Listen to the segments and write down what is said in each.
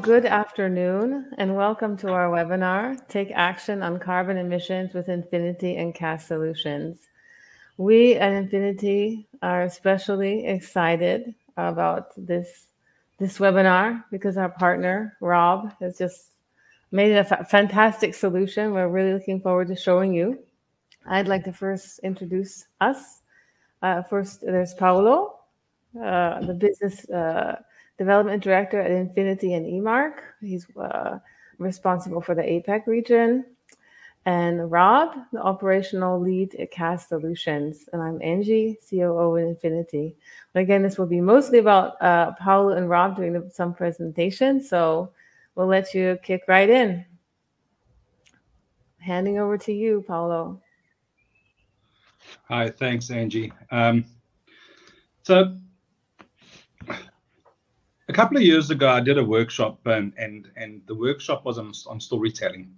good afternoon and welcome to our webinar, Take Action on Carbon Emissions with Qlik and Cast Solutions. We at Infinity are especially excited about this webinar because our partner, Rob, has just made a fantastic solution. We're really looking forward to showing you. I'd like to first introduce us. First, there's Paolo, the business development director at Infinity and eMark. He's responsible for the APAC region. And Rob, the operational lead at Cast Solutions. And I'm Angie, COO at Infinity. But again, this will be mostly about Paolo and Rob doing some presentations. So we'll let you kick right in. Handing over to you, Paolo. Hi, thanks, Angie. So a couple of years ago, I did a workshop, and the workshop was on storytelling.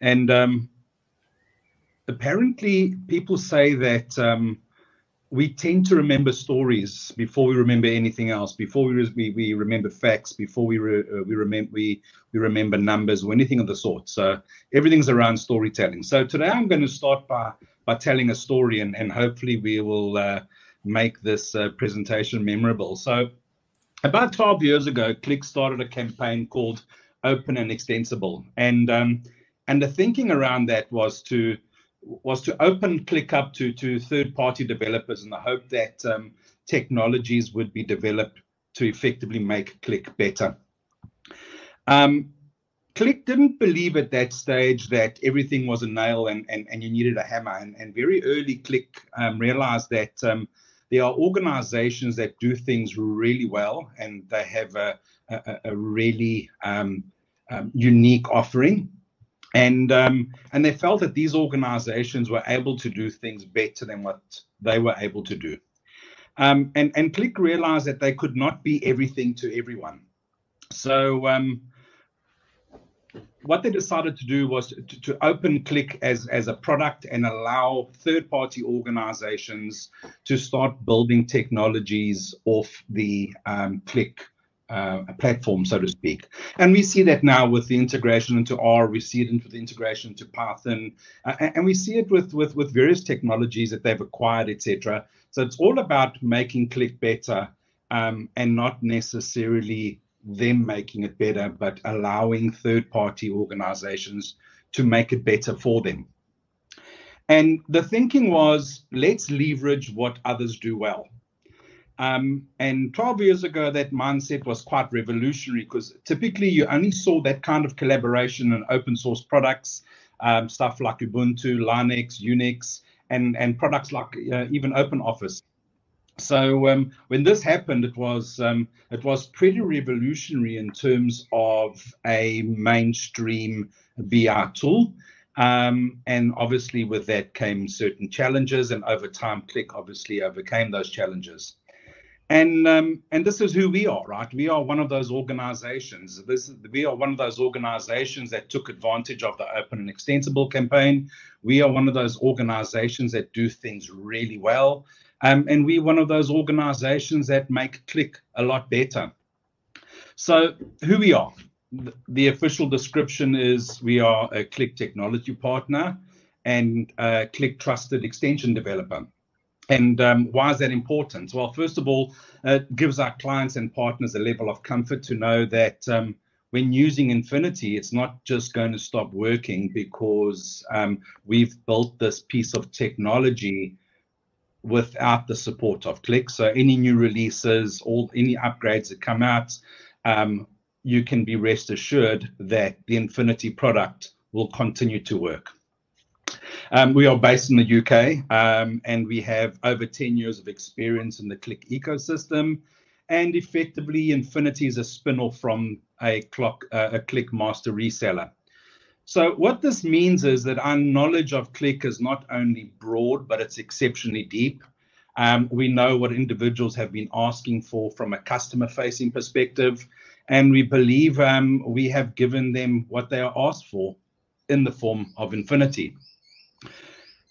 And apparently, people say that we tend to remember stories before we remember anything else. Before we remember facts, before we remember numbers or anything of the sort. So everything's around storytelling. So today I'm going to start by telling a story, and hopefully we will make this presentation memorable. So about 12 years ago, Qlik started a campaign called Open and Extensible, and the thinking around that was to open Qlik up to third-party developers in the hope that technologies would be developed to effectively make Qlik better. Qlik didn't believe at that stage that everything was a nail and you needed a hammer. And very early, Qlik realized that there are organizations that do things really well, and they have a really unique offering. And they felt that these organizations were able to do things better than what they were able to do. And Qlik realized that they could not be everything to everyone. So what they decided to do was to open Qlik as a product and allow third-party organizations to start building technologies off the Qlik platform, so to speak. And we see that now with the integration into R, we see it with the integration into Python, and we see it with various technologies that they've acquired, etc. So it's all about making Qlik better, and not necessarily them making it better, but allowing third-party organizations to make it better for them. And the thinking was, let's leverage what others do well. And 12 years ago, that mindset was quite revolutionary because typically you only saw that kind of collaboration in open source products, stuff like Ubuntu, Linux, Unix, and products like even OpenOffice. So when this happened, it was pretty revolutionary in terms of a mainstream BI tool. And obviously with that came certain challenges, and over time, Qlik obviously overcame those challenges. And this is who we are, right? We are one of those organizations. We are one of those organizations that took advantage of the Open and Extensible campaign. We are one of those organizations that do things really well. And we're one of those organizations that make Qlik a lot better. So who we are. The official description is we are a Qlik technology partner and a Qlik trusted extension developer. And why is that important? Well, first of all, it gives our clients and partners a level of comfort to know that when using Infinity, it's not just going to stop working because we've built this piece of technology without the support of Qlik. So any new releases, any upgrades that come out, you can be rest assured that the Infinity product will continue to work. We are based in the UK, and we have over 10 years of experience in the Qlik ecosystem. And effectively, Infinity is a spin-off from a Qlik master reseller. So what this means is that our knowledge of Qlik is not only broad, but it's exceptionally deep. We know what individuals have been asking for from a customer-facing perspective, and we believe we have given them what they are asked for in the form of Infinity.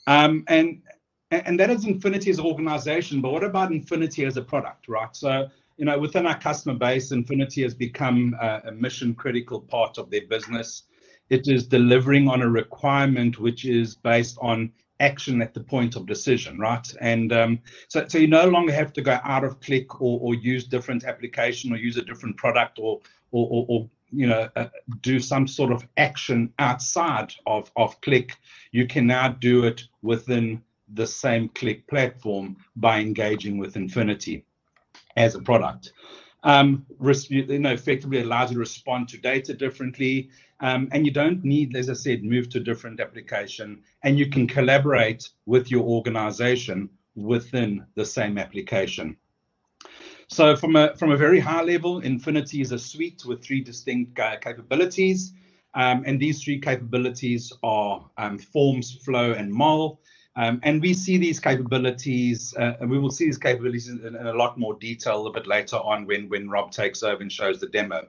And that is Infinity as an organization, but what about Infinity as a product, right? So within our customer base, Infinity has become a mission critical part of their business. It is delivering on a requirement which is based on action at the point of decision, right? And so you no longer have to go out of Qlik or use different application or use a different product or do some sort of action outside of Qlik. You can now do it within the same Qlik platform by engaging with Infinity as a product. Effectively allows you to respond to data differently, and you don't need, as I said, move to a different application, and you can collaborate with your organization within the same application. So from a very high level, Infinity is a suite with 3 distinct capabilities, and these 3 capabilities are forms, flow, and mol. And we see these capabilities, and we will see these capabilities in a lot more detail a bit later on when Rob takes over and shows the demo.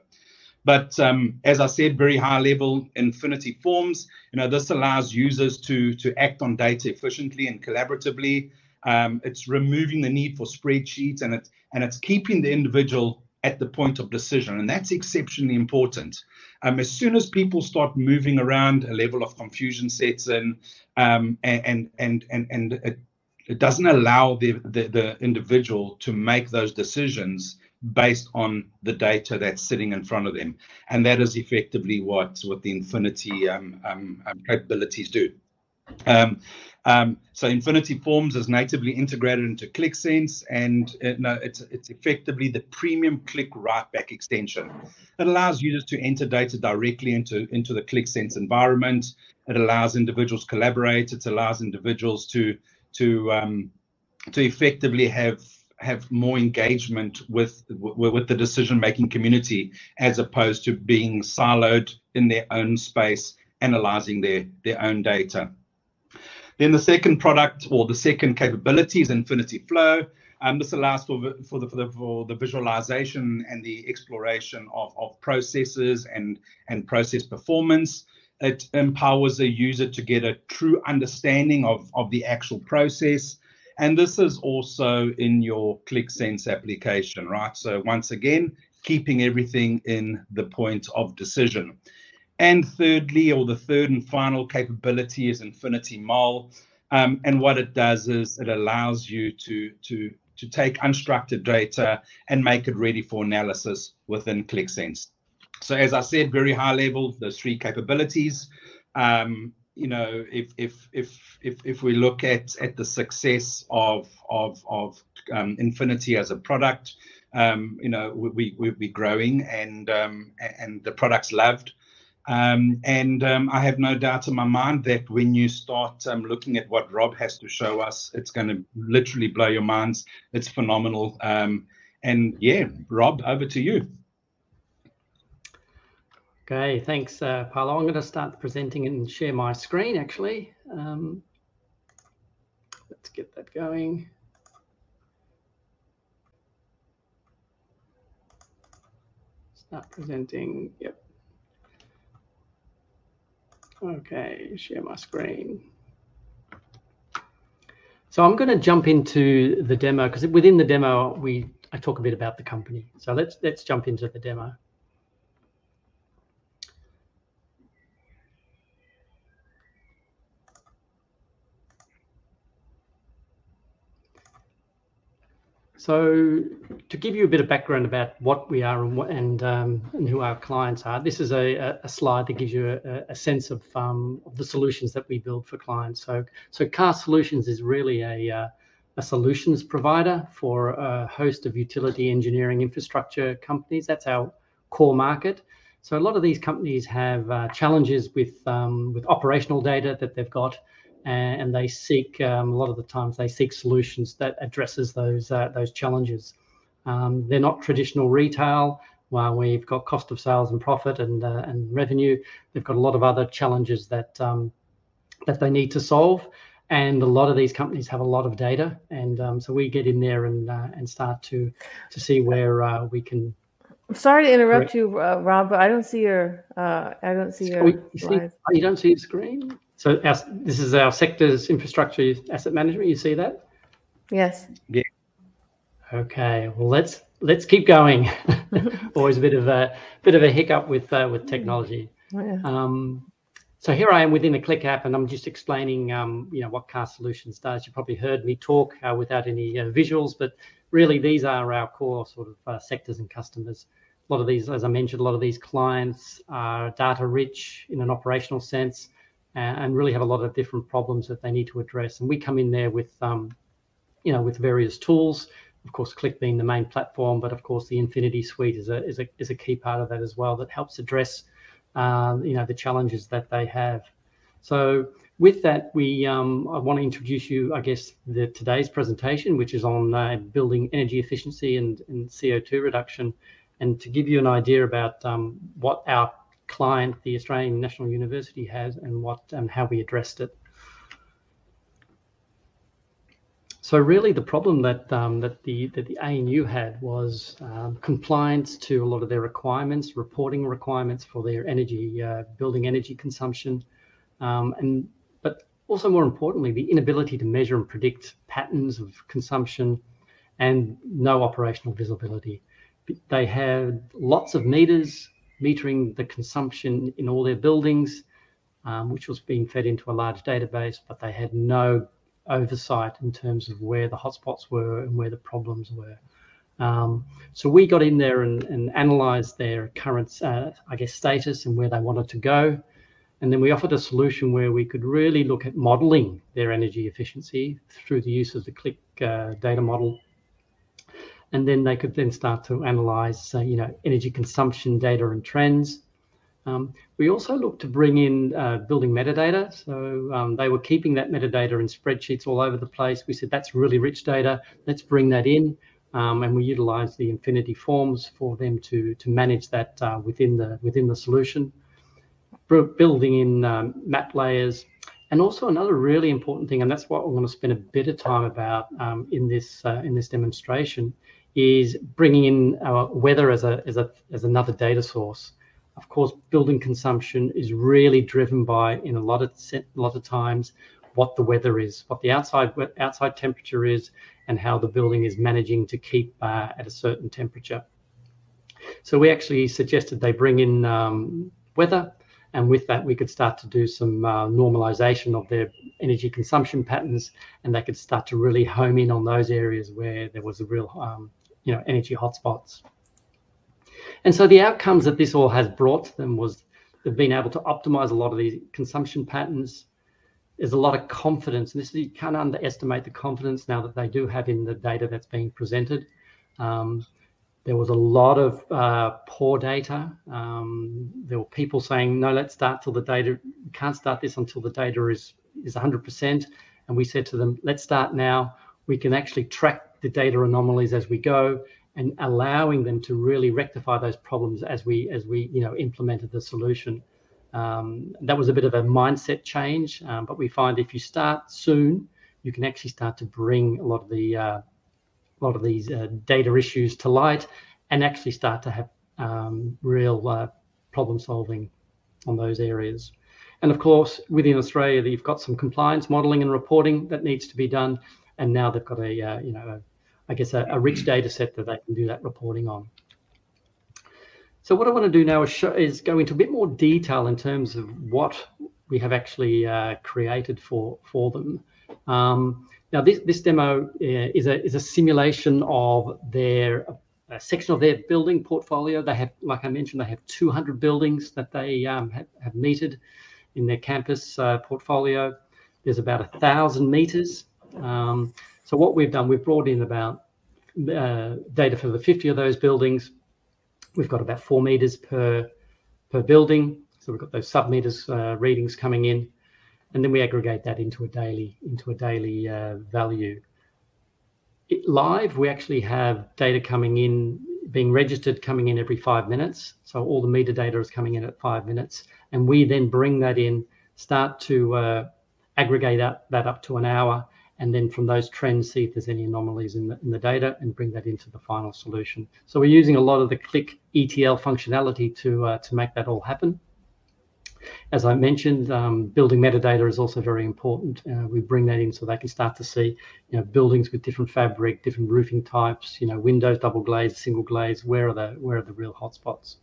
But as I said, very high level, Infinity Forms, this allows users to act on data efficiently and collaboratively. It's removing the need for spreadsheets, and it's keeping the individual at the point of decision, and that's exceptionally important. As soon as people start moving around, a level of confusion sets in, and it doesn't allow the individual to make those decisions based on the data that's sitting in front of them, and that is effectively what the Infinity capabilities do. So Infinity Forms is natively integrated into Qlik Sense, and it's effectively the premium Qlik write-back extension. It allows users to enter data directly into the Qlik Sense environment. It allows individuals to collaborate. It allows individuals to effectively have more engagement with the decision-making community, as opposed to being siloed in their own space, analyzing their own data. Then the second product, or the second capability, is Infinity Flow. This allows for the visualization and the exploration of processes and process performance. It empowers a user to get a true understanding of the actual process. And this is also in your Qlik Sense application, right? So once again, keeping everything in the point of decision. And thirdly, or the third and final capability, is Infinity Mol. And what it does is it allows you to take unstructured data and make it ready for analysis within Qlik Sense. So as I said, very high level, those 3 capabilities. If we look at the success of Infinity as a product, we're growing, and the product's loved. I have no doubt in my mind that when you start looking at what Rob has to show us, it's going to literally blow your minds. It's phenomenal. And yeah, Rob, over to you. Okay, thanks, Paolo. I'm going to start presenting and share my screen, actually. Let's get that going. Start presenting, yep. Okay, share my screen. So I'm going to jump into the demo, because within the demo, I talk a bit about the company. So let's jump into the demo. So to give you a bit of background about what we are and who our clients are, this is a slide that gives you a sense of the solutions that we build for clients. So Cast Solutions is really a solutions provider for a host of utility engineering infrastructure companies. That's our core market. So a lot of these companies have challenges with operational data that they've got, and they seek a lot of the times they seek solutions that addresses those challenges. They're not traditional retail. While we've got cost of sales and profit and revenue, they've got a lot of other challenges that they need to solve. And a lot of these companies have a lot of data, and so we get in there and start to see where we can. I'm sorry to interrupt you, Rob, but I don't see your you don't see the screen. So this is our sector's infrastructure asset management. You see that? Yes. Yeah. Okay, well let's keep going. Always a bit of a hiccup with technology. Oh, yeah. So here I am within the Qlik app, and I'm just explaining, what Cast Solutions does. You probably heard me talk without any visuals, but really these are our core sort of sectors and customers. A lot of these, as I mentioned, a lot of these clients are data rich in an operational sense, and really have a lot of different problems that they need to address. And we come in there with, with various tools. Of course, Qlik being the main platform, but of course the Infinity Suite is a key part of that as well, that helps address the challenges that they have. So with that, I want to introduce you, I guess, today's presentation, which is on building energy efficiency and CO2 reduction, and to give you an idea about what our client, the Australian National University, has and how we addressed it. So really, the problem that the ANU had was compliance to a lot of their requirements, reporting requirements for their energy, building energy consumption, but also more importantly, the inability to measure and predict patterns of consumption, and no operational visibility. They had lots of meters metering the consumption in all their buildings, which was being fed into a large database, but they had no oversight in terms of where the hotspots were and where the problems were. So we got in there and analysed their current, status and where they wanted to go. And then we offered a solution where we could really look at modelling their energy efficiency through the use of the Qlik data model. And then they could then start to analyse, energy consumption data and trends. We also looked to bring in building metadata. So they were keeping that metadata in spreadsheets all over the place. We said, that's really rich data. Let's bring that in. And we utilised the Infinity forms for them to manage that within the solution. Building in map layers. And also another really important thing, and that's what we're going to spend a bit of time about in this demonstration, is bringing in weather as another data source. Of course, building consumption is really driven by, in a lot of times, what the weather is, what the outside temperature is, and how the building is managing to keep at a certain temperature. So we actually suggested they bring in weather, and with that we could start to do some normalization of their energy consumption patterns, and they could start to really home in on those areas where there was a real energy hotspots. And so the outcomes that this all has brought to them was they've been able to optimize a lot of these consumption patterns. There's a lot of confidence, and you can't underestimate the confidence now that they do have in the data that's being presented. There was a lot of poor data. There were people saying, no, let's start till the data, we can't start this until the data is 100%. And we said to them, let's start now. We can actually track the data anomalies as we go, and allowing them to really rectify those problems as we implemented the solution. That was a bit of a mindset change, but we find if you start soon, you can actually start to bring a lot of these data issues to light, and actually start to have real problem solving on those areas. And of course, within Australia, you've got some compliance modelling and reporting that needs to be done, and now they've got a rich data set that they can do that reporting on. So what I want to do now is go into a bit more detail in terms of what we have actually created for them. Now this demo is a simulation of their section of their building portfolio. They have, like I mentioned, they have 200 buildings that they have metered in their campus portfolio. There's about 1,000 meters. So what we've done, we've brought in about data for the 50 of those buildings. We've got about 4 meters per building. So we've got those sub-meters readings coming in, and then we aggregate that into a daily value. Live, we actually have data coming in, being registered, coming in every 5 minutes. So all the meter data is coming in at 5 minutes, and we then bring that in, start to aggregate that up to an hour, and then from those trends, see if there's any anomalies in the data, and bring that into the final solution. So we're using a lot of the Qlik ETL functionality to make that all happen. As I mentioned, building metadata is also very important. We bring that in so they can start to see, buildings with different fabric, different roofing types, windows, double glazed, single glazed. Where are the real hotspots?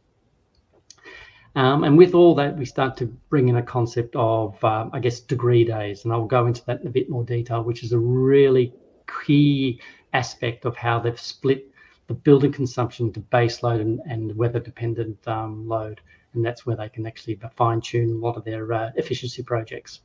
And with all that, we start to bring in a concept of, I guess, degree days, and I'll go into that in a bit more detail, which is a really key aspect of how they've split the building consumption to base load and weather-dependent load. And that's where they can actually fine-tune a lot of their efficiency projects.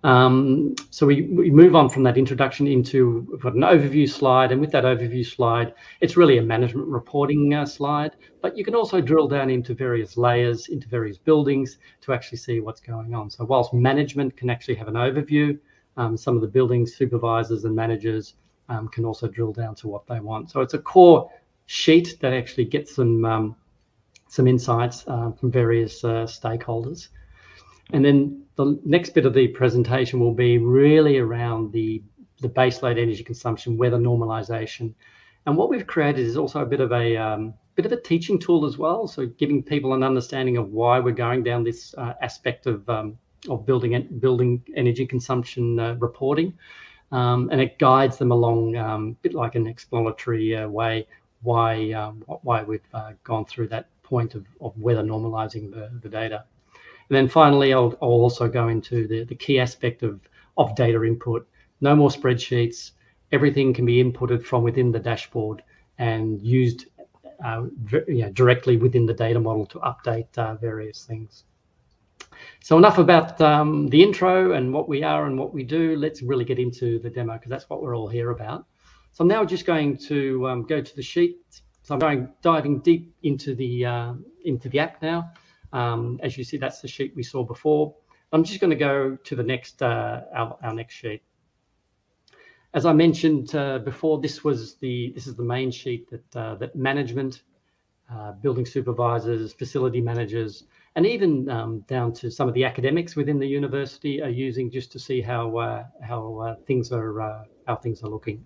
So we move on from that introduction into, we've got an overview slide, and with that overview slide, it's really a management reporting slide, but you can also drill down into various layers, into various buildings to actually see what's going on. So whilst management can actually have an overview, some of the building supervisors and managers can also drill down to what they want. So it's a core sheet that actually gets some insights from various stakeholders. And then the next bit of the presentation will be really around the baseload energy consumption, weather normalization. And what we've created is also a bit of a teaching tool as well. So giving people an understanding of why we're going down this aspect of building energy consumption reporting. And it guides them along a bit like an exploratory way why we've gone through that point of weather normalizing the data. And then finally, I'll also go into the key aspect of data input. No more spreadsheets. Everything can be inputted from within the dashboard and used directly within the data model to update various things. So enough about the intro and what we are and what we do. Let's really get into the demo, because that's what we're all here about. So I'm now just going to go to the sheet. So I'm diving deep into the app now. As you see, that's the sheet we saw before. I'm just going to go to the next our next sheet. As I mentioned before, this is the main sheet that management, building supervisors, facility managers, and even down to some of the academics within the university are using, just to see how things are looking.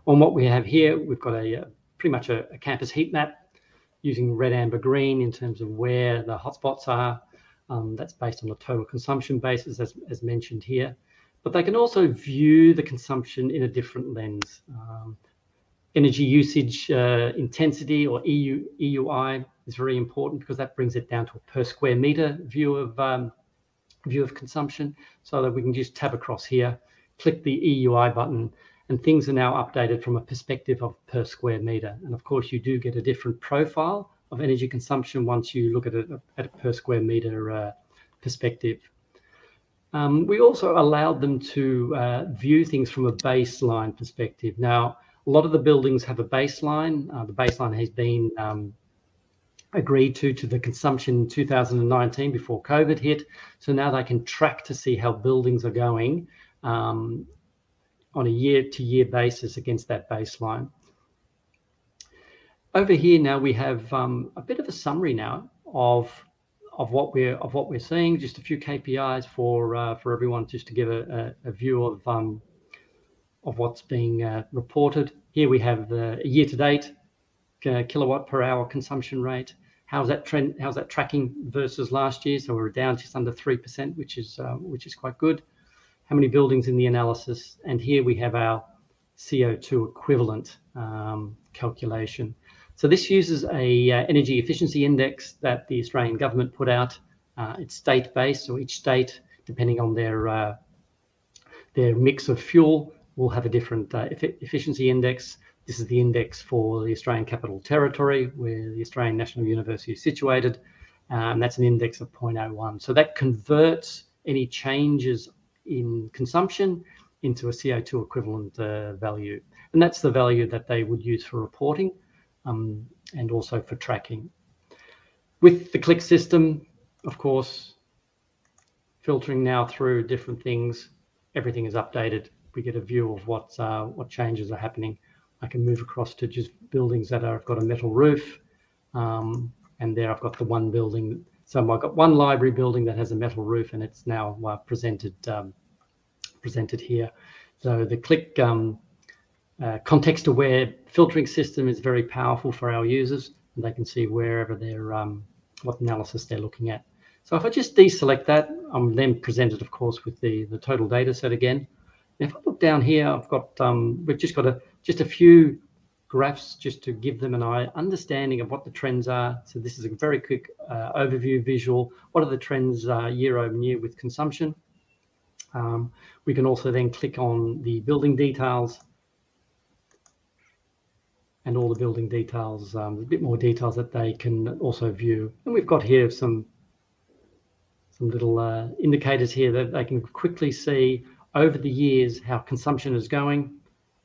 On what we have here, we've got pretty much a campus heat map, using red, amber, green in terms of where the hotspots are. That's based on a total consumption basis, as mentioned here. But they can also view the consumption in a different lens. Energy usage intensity, or EUI, is very important, because that brings it down to a per square meter view of consumption, so that we can just tab across here, click the EUI button, and things are now updated from a perspective of per square meter. And of course, you do get a different profile of energy consumption once you look at it at a per square meter perspective. We also allowed them to view things from a baseline perspective. Now, a lot of the buildings have a baseline. The baseline has been agreed to the consumption in 2019 before COVID hit. So now they can track to see how buildings are going on a year-to-year basis against that baseline. Over here now we have a bit of a summary now of what we're seeing. Just a few KPIs for everyone, just to give a view of what's being reported. Here we have the year-to-date kilowatt per hour consumption rate. How's that tracking versus last year? So we're down just under 3%, which is quite good. How many buildings in the analysis? And here we have our CO2 equivalent calculation. So this uses a energy efficiency index that the Australian government put out. It's state-based, so each state, depending on their mix of fuel, will have a different efficiency index. This is the index for the Australian Capital Territory, where the Australian National University is situated. And that's an index of 0.01. So that converts any changes in consumption into a CO2 equivalent value. And that's the value that they would use for reporting and also for tracking. With the Qlik system, of course, filtering now through different things, everything is updated. We get a view of what changes are happening. I can move across to just buildings that have got a metal roof. And there I've got the one building. So I've got one library building that has a metal roof, and it's now presented here. So the Qlik context-aware filtering system is very powerful for our users, and they can see wherever they're what analysis they're looking at. So if I just deselect that, I'm then presented, of course, with the total data set again. And if I look down here, I've got we've just got just a few graphs just to give them an understanding of what the trends are. So this is a very quick overview visual. What are the trends year over year with consumption? We can also then click on the building details, and all the building details, a bit more details that they can also view. And we've got here some little indicators here that they can quickly see over the years how consumption is going.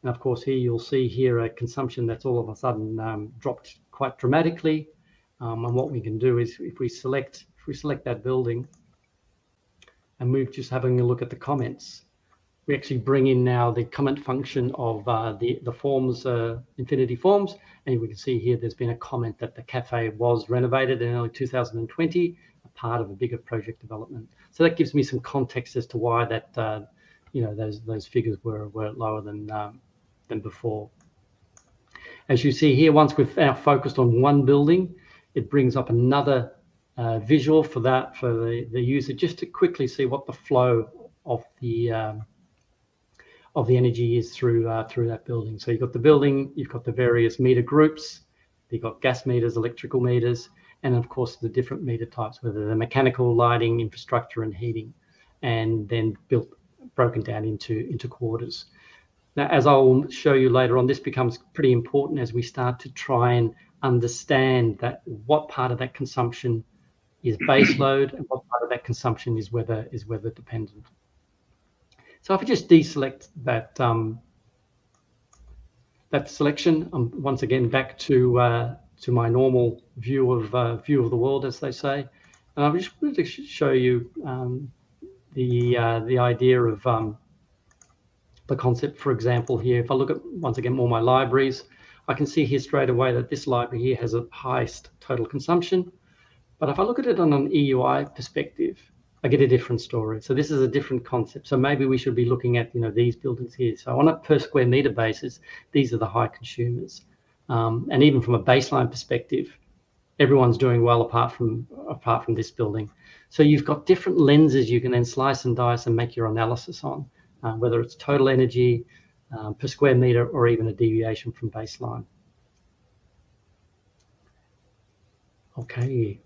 And of course, here you'll see here a consumption that's all of a sudden dropped quite dramatically. And what we can do is if we select that building and move, just having a look at the comments, we actually bring in now the comment function of the forms, Infinity Forms, and we can see here there's been a comment that the cafe was renovated in early 2020, a part of a bigger project development. So that gives me some context as to why that those figures were lower than before. As you see here, once we've now focused on one building, it brings up another visual for the user, just to quickly see what the flow of the energy is through that building. So you've got the building, you've got the various meter groups, you've got gas meters, electrical meters, and of course the different meter types, whether they're mechanical, lighting, infrastructure, and heating, and then broken down into quarters. Now, as I'll show you later on, this becomes pretty important as we start to try and understand that what part of that consumption is base load and what part of that consumption is weather dependent. So if I just deselect that that selection, I'm once again back to my normal view of the world, as they say, and I just wanted to show you the idea of the concept. For example, here, if I look at once again all my libraries, I can see here straight away that this library here has a highest total consumption. But if I look at it on an EUI perspective, I get a different story. So this is a different concept. So maybe we should be looking at these buildings here. So on a per square meter basis, these are the high consumers. And even from a baseline perspective, everyone's doing well apart from this building. So you've got different lenses you can then slice and dice and make your analysis on, whether it's total energy per square meter or even a deviation from baseline. Okay.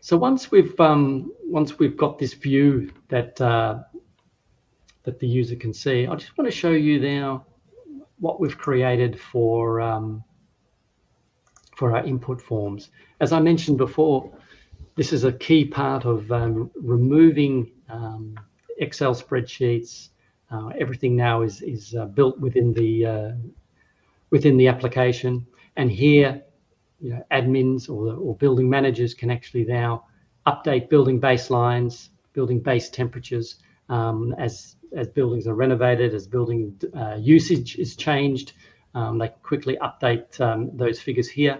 So once we've got this view that the user can see, I just want to show you now what we've created for our input forms. As I mentioned before, this is a key part of removing Excel spreadsheets. Everything now is built within the application, and here, admins or building managers can actually now update building baselines, building base temperatures as buildings are renovated, as building usage is changed. They can quickly update those figures here,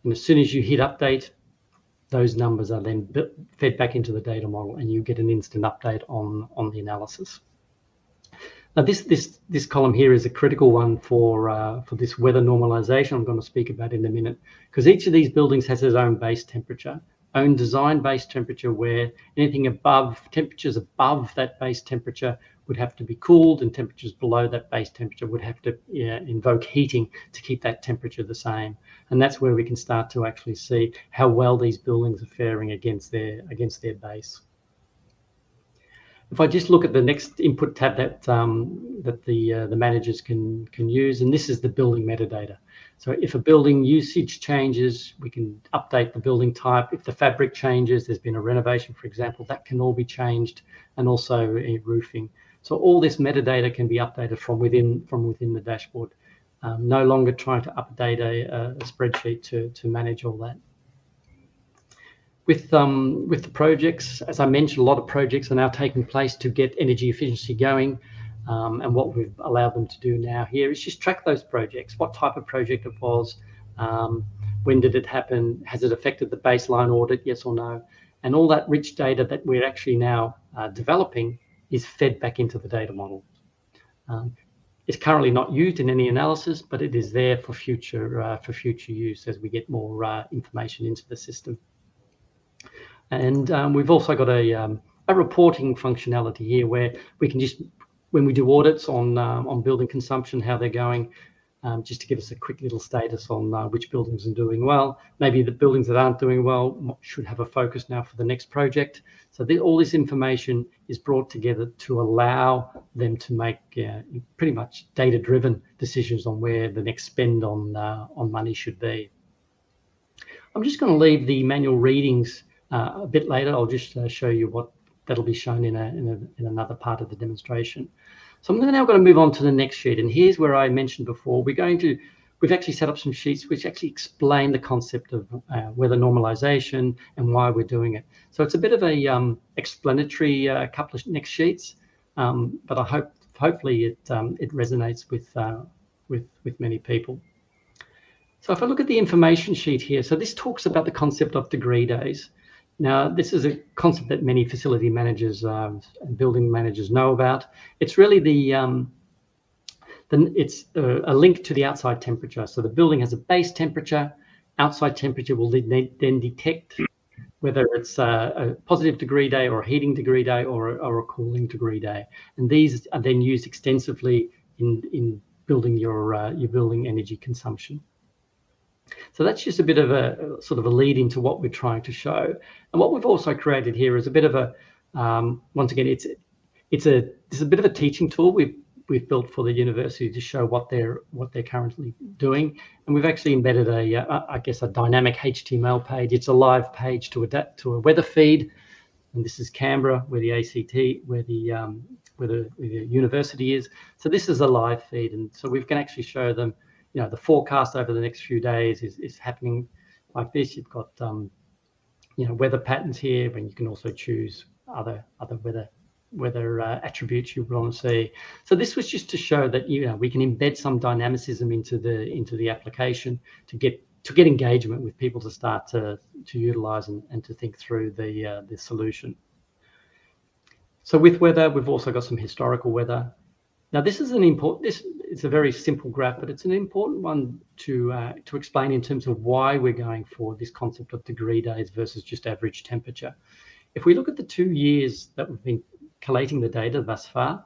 and as soon as you hit update, those numbers are then fed back into the data model, and you get an instant update on the analysis. Now, this column here is a critical one for this weather normalization I'm going to speak about in a minute, because each of these buildings has its own base temperature, own design base temperature, where anything temperatures above that base temperature would have to be cooled, and temperatures below that base temperature would have to invoke heating to keep that temperature the same. And that's where we can start to actually see how well these buildings are faring against their base. If I just look at the next input tab that the managers can use, and this is the building metadata. So if a building usage changes, we can update the building type. If the fabric changes, there's been a renovation, for example, that can all be changed, and also roofing. So all this metadata can be updated from within the dashboard. No longer trying to update a spreadsheet to manage all that. With the projects, as I mentioned, a lot of projects are now taking place to get energy efficiency going. And what we've allowed them to do now here is just track those projects, what type of project it was, when did it happen, has it affected the baseline audit, yes or no? And all that rich data that we're actually now developing is fed back into the data model. It's currently not used in any analysis, but it is there for future use as we get more information into the system. And we've also got a reporting functionality here where we can just, when we do audits on building consumption, how they're going, just to give us a quick little status on which buildings are doing well. Maybe the buildings that aren't doing well should have a focus now for the next project. So all this information is brought together to allow them to make pretty much data-driven decisions on where the next spend on money should be. I'm just going to leave the manual readings a bit later. I'll just show you what that'll be shown in another part of the demonstration. So I'm now going to move on to the next sheet, and here's where I mentioned before we've actually set up some sheets which actually explain the concept of weather normalization and why we're doing it. So it's a bit of a explanatory couple of next sheets, but I hopefully it resonates with many people. So if I look at the information sheet here, so this talks about the concept of degree days. Now, this is a concept that many facility managers and building managers know about. It's really it's a link to the outside temperature. So the building has a base temperature. Outside temperature will then detect whether it's a positive degree day or a heating degree day or a cooling degree day. And these are then used extensively in building your building energy consumption. So that's just a bit of a sort of a lead into what we're trying to show. And what we've also created here is a bit of a, once again, it's a bit of a teaching tool we've built for the university to show what they're currently doing. And we've actually embedded I guess a dynamic HTML page. It's a live page to adapt to a weather feed. And this is Canberra, where the ACT, where the university is. So this is a live feed, and so we can actually show them. You know, the forecast over the next few days is happening like this. You've got weather patterns here, and you can also choose other weather attributes you want to see. So this was just to show that we can embed some dynamicism into the application to get engagement with people to start to utilize and to think through the solution. So with weather, we've also got some historical weather. Now, this is it's a very simple graph, but it's an important one to explain in terms of why we're going for this concept of degree days versus just average temperature. If we look at the 2 years that we've been collating the data thus far,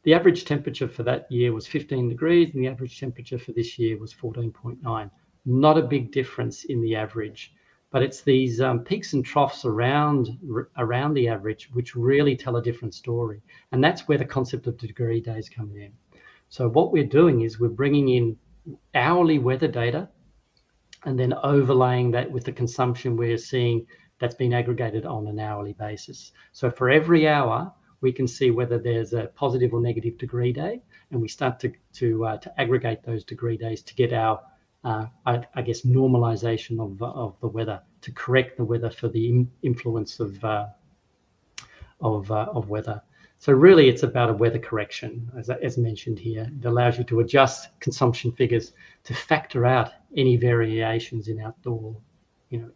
the average temperature for that year was 15 degrees, and the average temperature for this year was 14.9. Not a big difference in the average, but it's these peaks and troughs around the average which really tell a different story. And that's where the concept of degree days come in. So what we're doing is we're bringing in hourly weather data and then overlaying that with the consumption we're seeing that's been aggregated on an hourly basis. So for every hour, we can see whether there's a positive or negative degree day, and we start to aggregate those degree days to get our I guess normalization of the weather, to correct the weather for the influence of weather. So really, it's about a weather correction, as mentioned here. It allows you to adjust consumption figures to factor out any variations in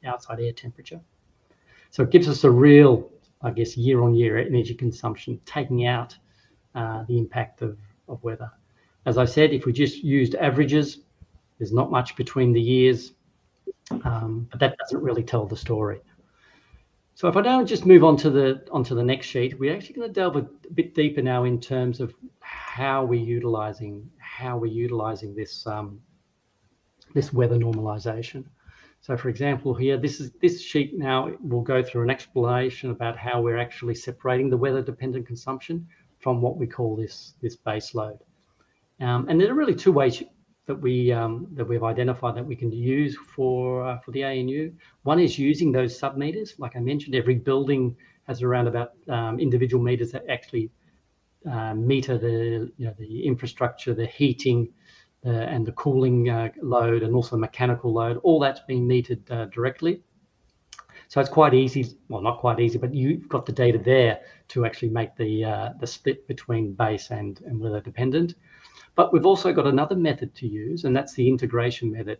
outside air temperature. So it gives us a real, I guess, year-on-year energy consumption, taking out the impact of weather. As I said, if we just used averages, there's not much between the years, but that doesn't really tell the story. So if I now just move on to the next sheet, we're actually going to delve a bit deeper now in terms of how we're utilizing this this weather normalization. So for example, here, this sheet now will go through an explanation about how we're actually separating the weather dependent consumption from what we call this base load. And there are really two ways that we've identified that we can use for the ANU. One is using those sub-meters. Like I mentioned, every building has around about individual meters that actually meter the infrastructure, the heating, and the cooling load, and also mechanical load. All that's being metered directly. So it's quite easy. Well, not quite easy, but you've got the data there to actually make the split between base and weather dependent. But we've also got another method to use, and that's the integration method.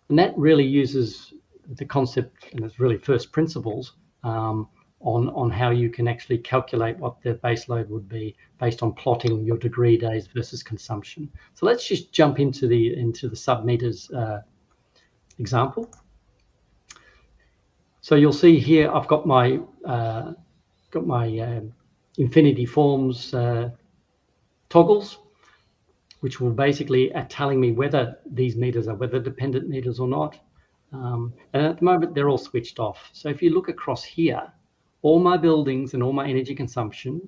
And that really uses the concept, and it's really first principles on how you can actually calculate what the base load would be based on plotting your degree days versus consumption. So let's just jump into the sub-meters example. So you'll see here I've got my Infinity Forms toggles, which will basically are telling me whether these meters are weather dependent meters or not. And at the moment they're all switched off. So if you look across here, all my buildings and all my energy consumption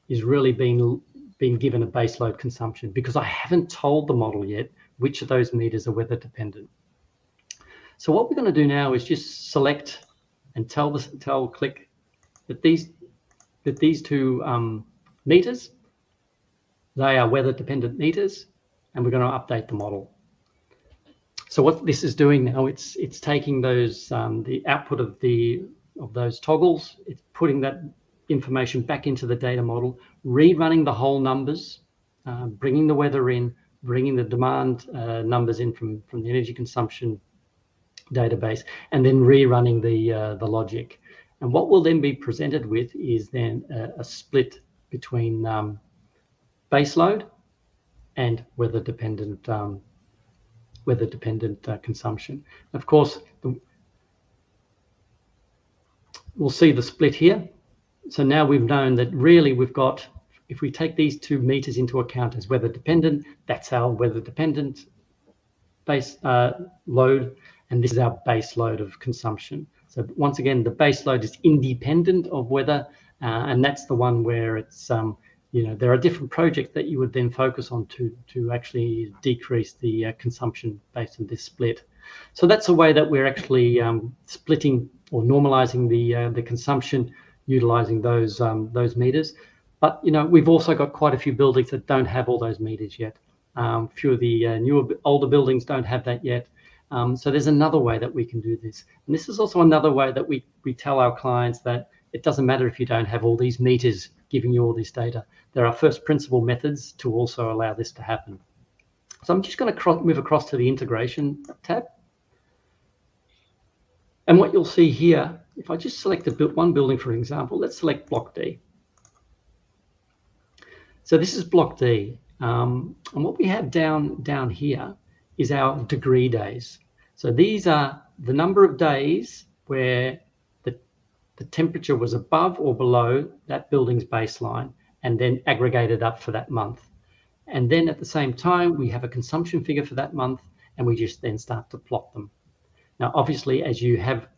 is really being given a baseload consumption, because I haven't told the model yet which of those meters are weather dependent. So what we're going to do now is just select and tell Qlik that these two meters, they are weather dependent meters, and we're going to update the model. So what this is doing now, it's taking those the output of those toggles, it's putting that information back into the data model, rerunning the whole numbers, bringing the weather in, bringing the demand numbers in from the energy consumption database, and then rerunning the logic. And what we'll then be presented with is then a split between baseload and weather dependent consumption. Of course, we'll see the split here. So now we've known that really we've got, if we take these 2 meters into account as weather dependent, that's our weather dependent base load, and this is our base load of consumption. So once again, the base load is independent of weather, and that's the one where it's there are different projects that you would then focus on to actually decrease the consumption based on this split. So that's a way that we're actually splitting or normalizing the consumption, utilizing those meters. But we've also got quite a few buildings that don't have all those meters yet. A few of the older buildings don't have that yet. So there's another way that we can do this. And this is also another way that we tell our clients that it doesn't matter if you don't have all these meters giving you all this data. There are first principle methods to also allow this to happen. So I'm just going to move across to the integration tab. And what you'll see here, if I just select one building, for example, let's select block D. So this is block D. And what we have down here is our degree days. So these are the number of days where the temperature was above or below that building's baseline, and then aggregated up for that month. And then at the same time, we have a consumption figure for that month, and we just then start to plot them. Now, obviously, as you have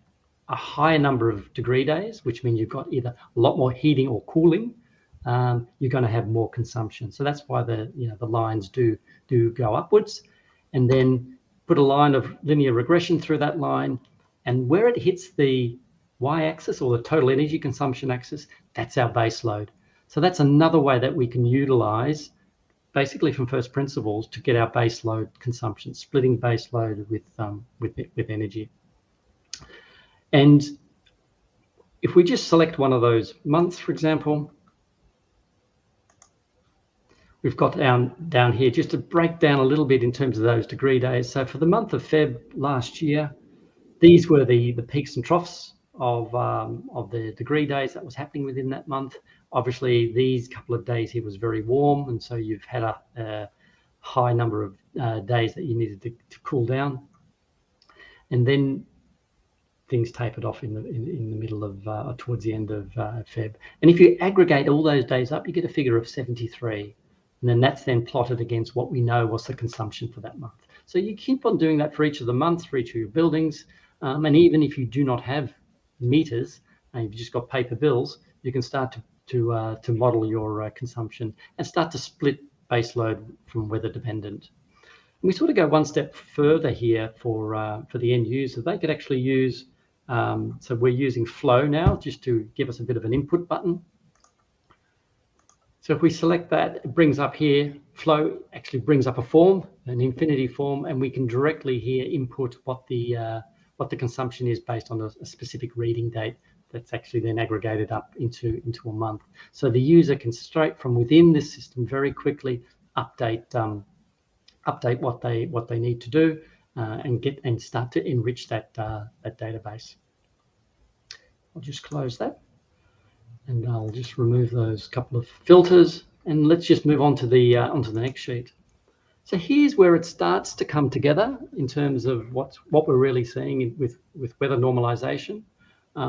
a higher number of degree days, which means you've got either a lot more heating or cooling, you're going to have more consumption. So that's why the lines do go upwards, and then put a line of linear regression through that line, and where it hits the y-axis or the total energy consumption axis, that's our base load. So that's another way that we can utilize, basically from first principles, to get our base load consumption, splitting base load with energy. And if we just select one of those months, for example, we've got down here just to break down a little bit in terms of those degree days. So for the month of Feb last year, these were the peaks and troughs of the degree days that was happening within that month. Obviously, these couple of days here was very warm, and so you've had a high number of days that you needed to cool down, and then things tapered off in the middle of towards the end of Feb. And if you aggregate all those days up, you get a figure of 73, and then that's then plotted against what we know was the consumption for that month. So you keep on doing that for each of the months, for each of your buildings, and even if you do not have meters and you've just got paper bills, you can start to model your consumption and start to split base load from weather dependent. And we sort of go one step further here for the end user. They could actually use, so we're using Flow now just to give us a bit of an input button. So if we select that, it brings up here, Flow actually brings up a form, an Infinity form, and we can directly here input what the consumption is based on a specific reading date that's actually then aggregated up into a month. So the user can straight from within this system very quickly update what they need to do and start to enrich that database. I'll just close that, and I'll just remove those couple of filters, and let's just move on to the onto the next sheet. So here's where it starts to come together in terms of what we're really seeing with weather normalization.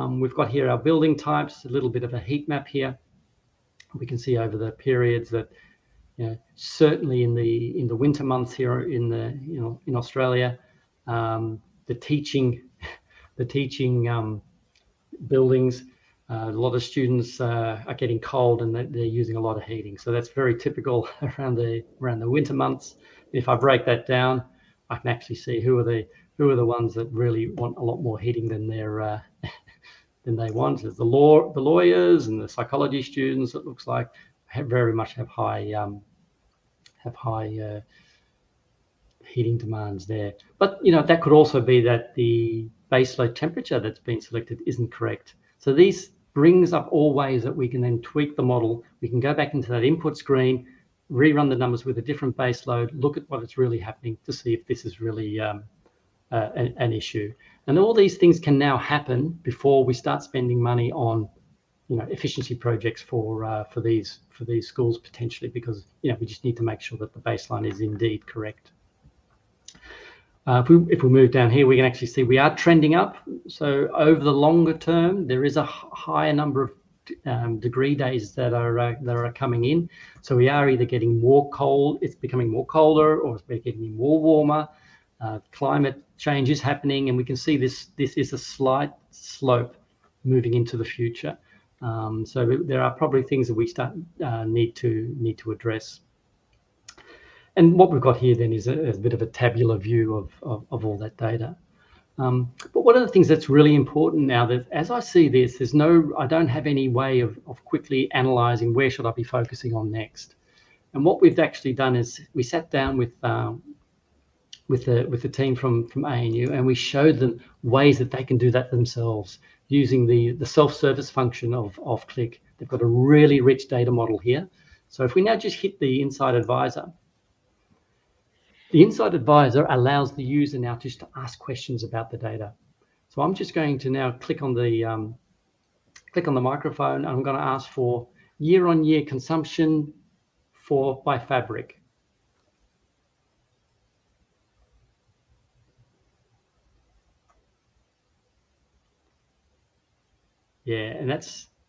We've got here our building types, a little bit of a heat map here. We can see over the periods that, certainly in the winter months here in Australia, the teaching buildings, a lot of students are getting cold and they're using a lot of heating. So that's very typical around the winter months. If I break that down, I can actually see who are the ones that really want a lot more heating than than they want. There's the lawyers and the psychology students. It looks like very much have high heating demands there. But that could also be that the baseload temperature that's been selected isn't correct. So these brings up all ways that we can then tweak the model. We can go back into that input screen, rerun the numbers with a different baseload, look at what is really happening to see if this is really an issue. And all these things can now happen before we start spending money on efficiency projects for these schools potentially, because we just need to make sure that the baseline is indeed correct. If we move down here, we can actually see we are trending up. So over the longer term, there is a higher number of degree days that are coming in. So we are either getting more cold, it's becoming more colder, or it's getting more warmer. Climate change is happening, and we can see this is a slight slope moving into the future. So there are probably things that we need to address. And what we've got here then is a bit of a tabular view of all that data. But one of the things that's really important now, that as I see this, I don't have any way of quickly analysing where should I be focusing on next. And what we've actually done is we sat down with the team from ANU, and we showed them ways that they can do that themselves using the self-service function of Qlik. They've got a really rich data model here. So if we now just hit the Insight Advisor, the Insight Advisor allows the user now just to ask questions about the data. So I'm just going to now click on the microphone, and I'm going to ask for year-on-year consumption by fabric. Yeah, and I'm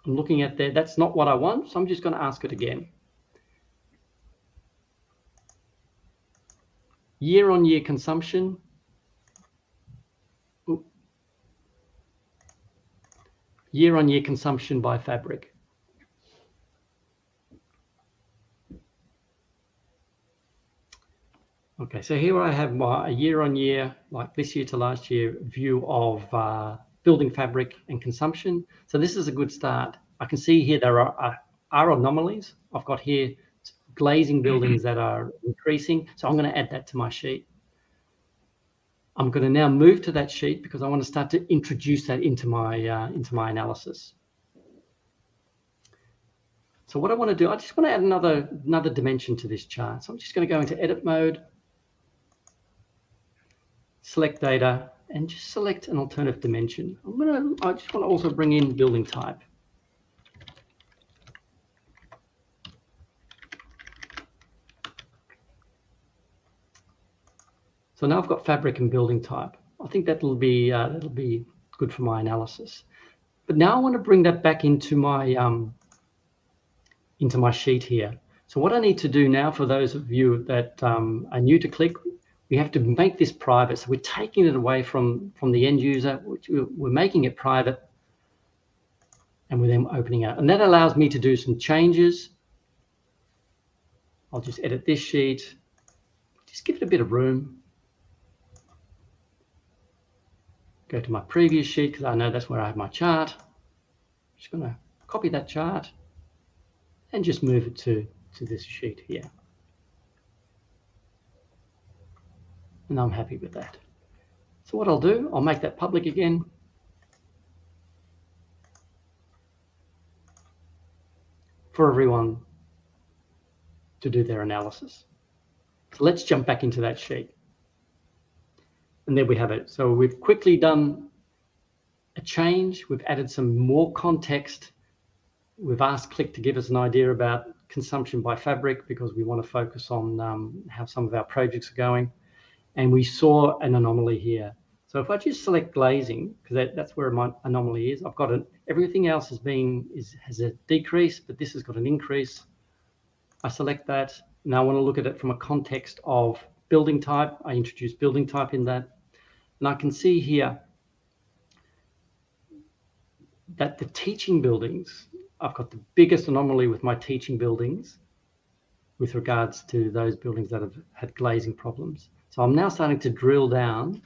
looking at there. That's not what I want, so I'm just going to ask it again. Year-on-year consumption. Year-on-year consumption by fabric. Okay, so here I have a year-on-year, like this year to last year, view of building fabric and consumption. So this is a good start. I can see here there are anomalies. I've got here glazing buildings that are increasing. So I'm going to add that to my sheet. I'm going to now move to that sheet because I want to start to introduce that into my analysis. So what I want to do, I just want to add another dimension to this chart. So I'm just going to go into edit mode, select data, and just select an alternative dimension. I just want to also bring in building type. So now I've got fabric and building type. I think that'll be good for my analysis. But now I want to bring that back into my sheet here. So what I need to do now, for those of you that are new to Qlik, we have to make this private. So we're taking it away from the end user, which we're making it private, and we're then opening it. And that allows me to do some changes. I'll just edit this sheet, just give it a bit of room. Go to my previous sheet because I know that's where I have my chart. I'm just going to copy that chart and just move it to this sheet here. And I'm happy with that. So what I'll do, I'll make that public again. For everyone to do their analysis. So let's jump back into that sheet. And there we have it. So we've quickly done a change. We've added some more context. We've asked Qlik to give us an idea about consumption by fabric because we want to focus on how some of our projects are going. And we saw an anomaly here. So if I just select glazing, because that's where my anomaly is, I've got everything else has a decrease, but this has got an increase. I select that. Now I want to look at it from a context of building type. I introduce building type in that. And I can see here that the teaching buildings, I've got the biggest anomaly with my teaching buildings with regards to those buildings that have had glazing problems. So I'm now starting to drill down.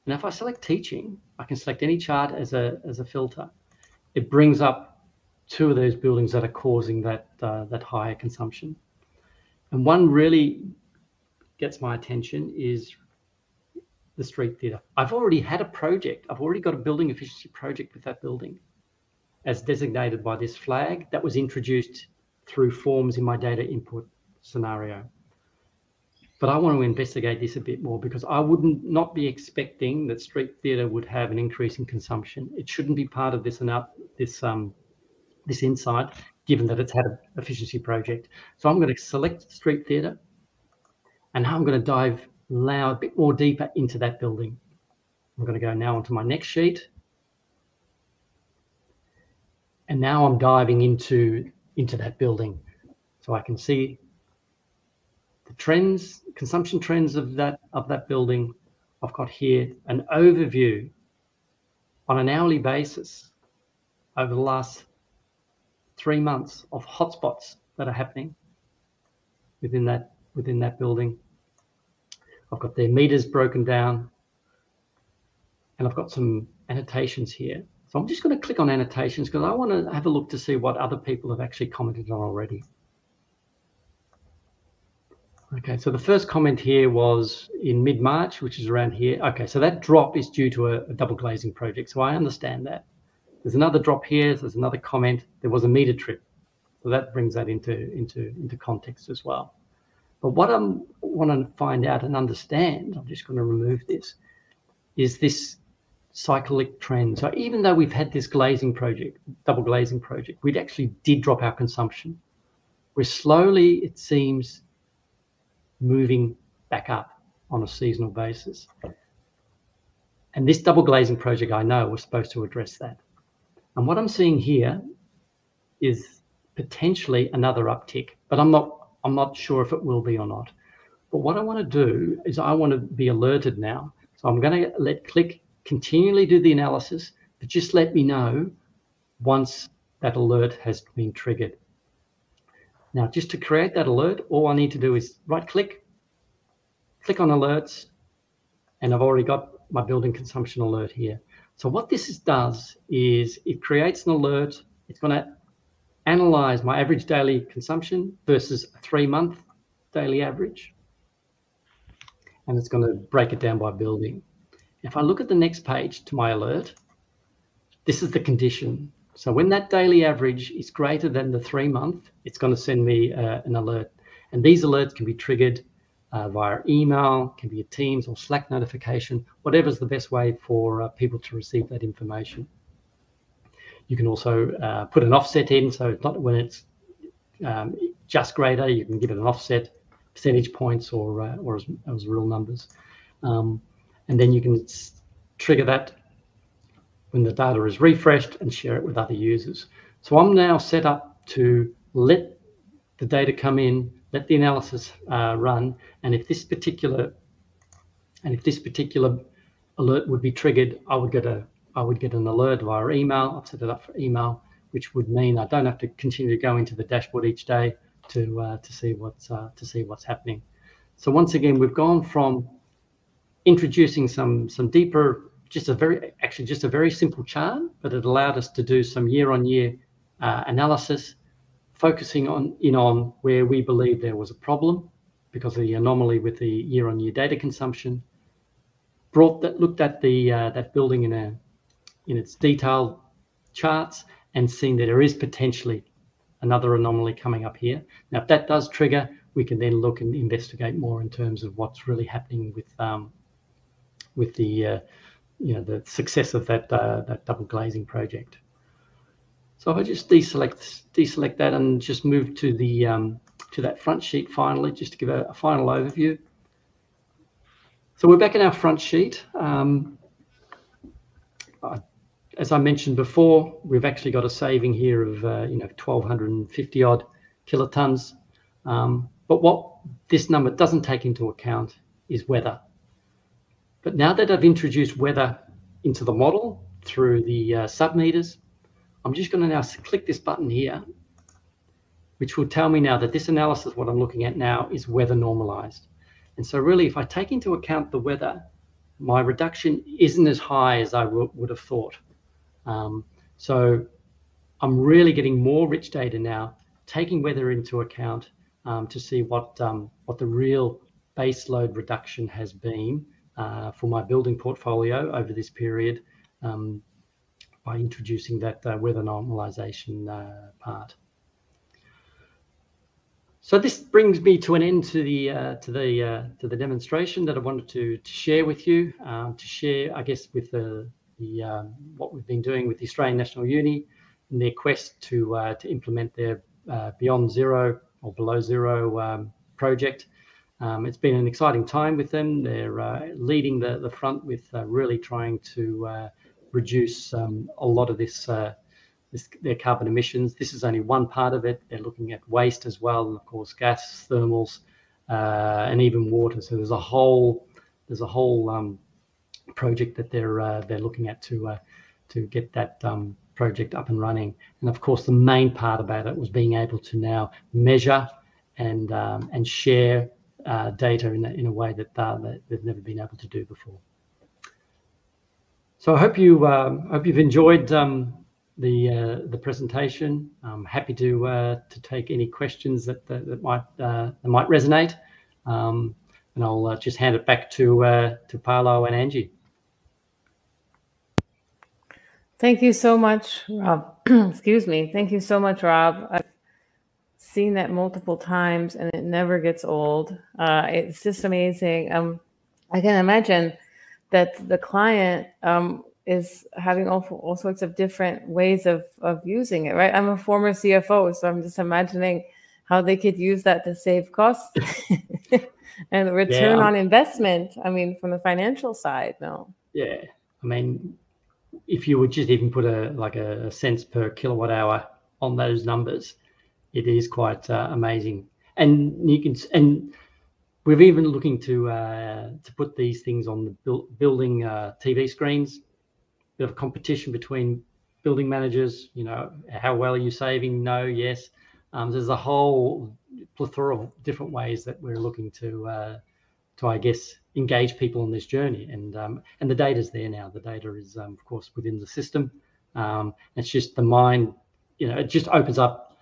And if I select teaching, I can select any chart as a filter. It brings up 2 of those buildings that are causing that higher consumption. And one really gets my attention is the street theatre. I've already had a project. I've already got a building efficiency project with that building as designated by this flag that was introduced through forms in my data input scenario. But I want to investigate this a bit more, because I would not be expecting that street theatre would have an increase in consumption. It shouldn't be part of this insight, given that it's had an efficiency project. So I'm going to select street theatre, and now I'm going to dive a bit more deeper into that building. I'm going to go now onto my next sheet. And now I'm diving into that building. So I can see the trends, consumption trends of that building. I've got here an overview on an hourly basis over the last 3 months of hotspots that are happening within that building. I've got their meters broken down, and I've got some annotations here. So I'm just going to click on annotations because I want to have a look to see what other people have actually commented on already. Okay, so the first comment here was in mid-March, which is around here. Okay, so that drop is due to a double glazing project. So I understand that. There's another drop here. There's another comment. There was a meter trip. So that brings that into context as well. But what I want to find out and understand, I'm just going to remove this, is this cyclic trend. So even though we've had this glazing project, double glazing project, we actually did drop our consumption. We're slowly, it seems, moving back up on a seasonal basis. And this double glazing project, I know, was supposed to address that. And what I'm seeing here is potentially another uptick, but I'm not sure if it will be or not. But what I want to do is I want to be alerted now. So I'm going to let Qlik continually do the analysis, but just let me know once that alert has been triggered. Now, just to create that alert, all I need to do is right-click, click on alerts, and I've already got my building consumption alert here. So what this does is it creates an alert. It's going to analyze my average daily consumption versus a 3-month daily average. And it's going to break it down by building. If I look at the next page to my alert, this is the condition. So when that daily average is greater than the 3-month, it's going to send me an alert. And these alerts can be triggered via email, can be a Teams or Slack notification, whatever's the best way for people to receive that information. You can also put an offset in, so it's not when it's just greater, you can give it an offset, percentage points or as real numbers. And then you can trigger that when the data is refreshed and share it with other users. So I'm now set up to let the data come in, let the analysis run, and if this particular alert would be triggered, I would get an alert via email. I've set it up for email, which would mean I don't have to continue to go into the dashboard each day to see what's happening. So once again, we've gone from introducing some deeper, just a very simple chart, but it allowed us to do some year-on-year analysis, focusing on where we believe there was a problem because of the anomaly with the year-on-year data consumption. Looked at that building in its detailed charts and seen that there is potentially another anomaly coming up here. Now, if that does trigger, we can then look and investigate more in terms of what's really happening with the success of that double glazing project. So if I just deselect that and just move to that front sheet finally, just to give a final overview. So we're back in our front sheet. as I mentioned before, we've actually got a saving here of 1,250 odd kilotons. But what this number doesn't take into account is weather. But now that I've introduced weather into the model through the sub-meters, I'm just going to now click this button here, which will tell me now that this analysis, what I'm looking at now, is weather normalized. And so really, if I take into account the weather, my reduction isn't as high as I would have thought. So I'm really getting more rich data now, taking weather into account to see what the real base load reduction has been for my building portfolio over this period by introducing that weather normalization part. So this brings me to an end to the demonstration that I wanted to share with you, to share, I guess, with what we've been doing with the Australian National Uni in their quest to implement their Beyond Zero or Below Zero project. It's been an exciting time with them. They're leading the front with really trying to reduce a lot of their carbon emissions. This is only one part of it. They're looking at waste as well, and of course gas, thermals, and even water. So there's a whole project that they're looking at to get that project up and running. And of course, the main part about it was being able to now measure and share data in a way that they've never been able to do before. So I hope you've enjoyed the presentation. I'm happy to take any questions that might resonate, and I'll just hand it back to Paolo and Angie. Thank you so much, Rob. Excuse me. Thank you so much, Rob. I've seen that multiple times, and it never gets old. It's just amazing. I can imagine that the client is having all sorts of different ways of using it, right? I'm a former CFO, so I'm just imagining how they could use that to save costs and return on investment. I mean, from the financial side, no. Yeah, I mean, if you would just even put a cents per kilowatt hour on those numbers, it is quite amazing. And we're even looking to put these things on the building TV screens. Bit of a competition between building managers. How well are you saving? No, yes. There's a whole plethora of different ways that we're looking to I guess, engage people on this journey. And the data's there now. The data is, of course, within the system. It's just the mind. It just opens up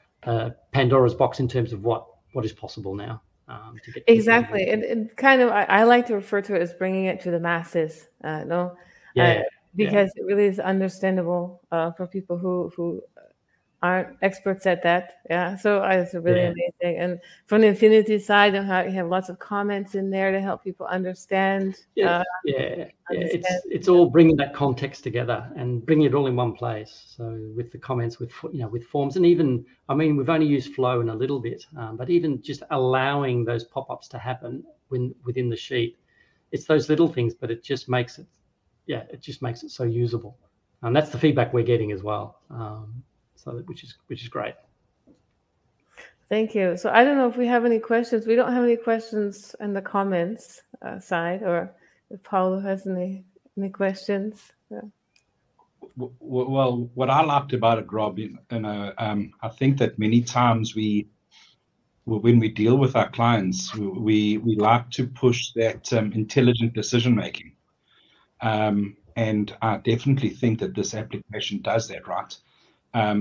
Pandora's box in terms of what is possible now. To get exactly. It kind of, I like to refer to it as bringing it to the masses. No. Yeah. Because it really is understandable for people who aren't experts at that. Yeah, so it's really amazing. And from the Infinity side, you have lots of comments in there to help people understand. It's all bringing that context together and bringing it all in one place. So with the comments, with forms, and even, I mean, we've only used flow in a little bit, but even just allowing those pop-ups to happen within the sheet, it's those little things, but it just makes it. Yeah, it just makes it so usable, and that's the feedback we're getting as well. Which is great. Thank you. So I don't know if we have any questions. We don't have any questions in the comments side, or if Paulo has any questions. Yeah. Well, what I liked about it, Rob, I think that many times when we deal with our clients, we like to push that intelligent decision making. And I definitely think that this application does that, right?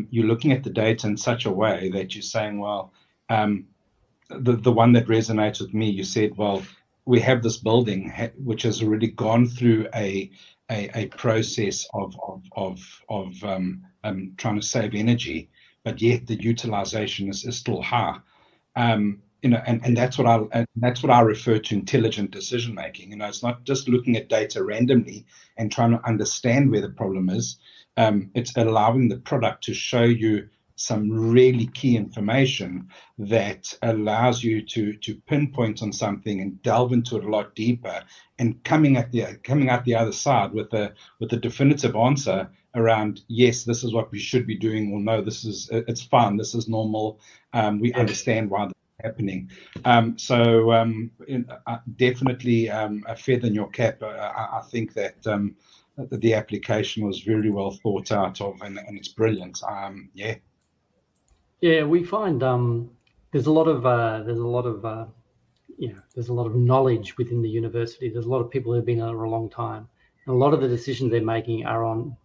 You're looking at the data in such a way that you're saying, well, the one that resonates with me, you said, well, we have this building which has already gone through a process of trying to save energy, but yet the utilization is still high. And that's what I refer to intelligent decision making. It's not just looking at data randomly and trying to understand where the problem is. It's allowing the product to show you some really key information that allows you to pinpoint on something and delve into it a lot deeper, and coming out the other side with a definitive answer around, yes, this is what we should be doing, or no, it's fine, this is normal, we understand why this is happening. Definitely a feather in your cap. I think that the application was very well thought out of, and it's brilliant. We find there's a lot of knowledge within the university. There's a lot of people who've been there for a long time, and a lot of the decisions they're making are on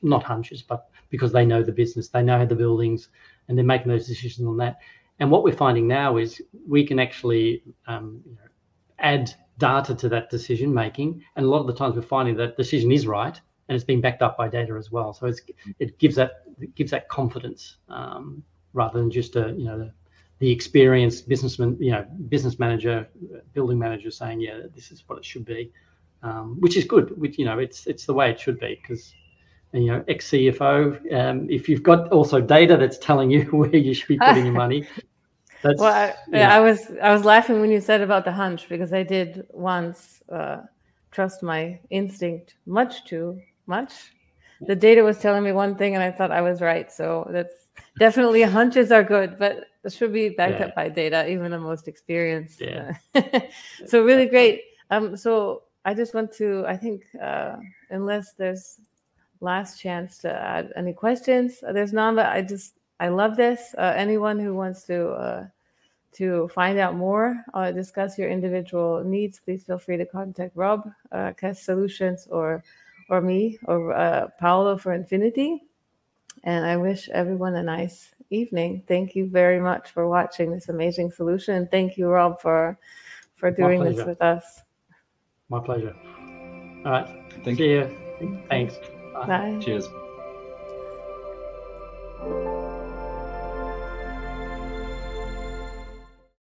not hunches, but because they know the business, they know the buildings, and they're making those decisions on that. And what we're finding now is we can actually add data to that decision making, and a lot of the times we're finding that decision is right, and it's being backed up by data as well. So it gives that confidence, rather than just the experienced business manager, building manager saying, yeah, this is what it should be, which is good. Which it's the way it should be, because ex-CFO, if you've got also data that's telling you where you should be putting your money. I was laughing when you said about the hunch, because I did once trust my instinct much too much. The data was telling me one thing and I thought I was right. So that's definitely, hunches are good, but it should be backed up by data, even the most experienced. So really great. So I just want to, I think, unless there's last chance to add any questions, there's none, but I love this. Anyone who wants to find out more, discuss your individual needs, please feel free to contact Rob, Cast Solutions, or me, or Paolo for Infinity. And I wish everyone a nice evening. Thank you very much for watching this amazing solution. And thank you, Rob, for doing this with us. My pleasure. All right. Thank you. you. Thanks. Bye. Cheers.